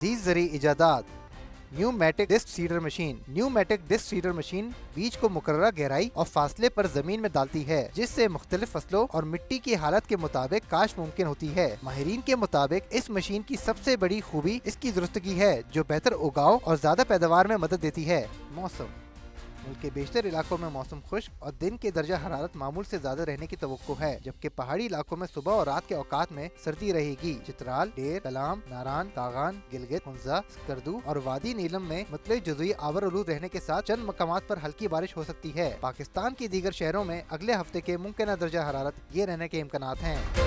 These जरी इजादात। Pneumatic disc seeder machine. Pneumatic disc seeder machine बीज को मुकर्रर गहराई और फासले पर जमीन में डालती है, जिससे मुख्तलिफ फसलों और मिट्टी की हालत के मुताबिक काश्त मुमकिन होती है। माहिरीन के मुताबिक इस मशीन की सबसे बड़ी खूबी इसकी दुरुस्तगी है, जो बेहतर उगाव और ज्यादा पैदावार में मदद देती है। मौसम। मुल्क के बेशतर इलाकों में मौसम खुश्क और दिन के दर्जा हरारत मामूल से ज्यादा रहने की तवक्को है, जबकि पहाड़ी इलाकों में सुबह और रात के औकात में सर्दी रहेगी। चित्राल, डेर, कलाम, नारान, कागान, गिलगित, हुंजा, स्कर्दू और वादी नीलम में मतलब जुज़ई आवर आलूद रहने के साथ चंद मकामात पर हल्की बारिश हो सकती है। पाकिस्तान के दीगर शहरों में अगले हफ्ते के मुमकिन दर्जा हरारत ये रहने के इम्कानात हैं।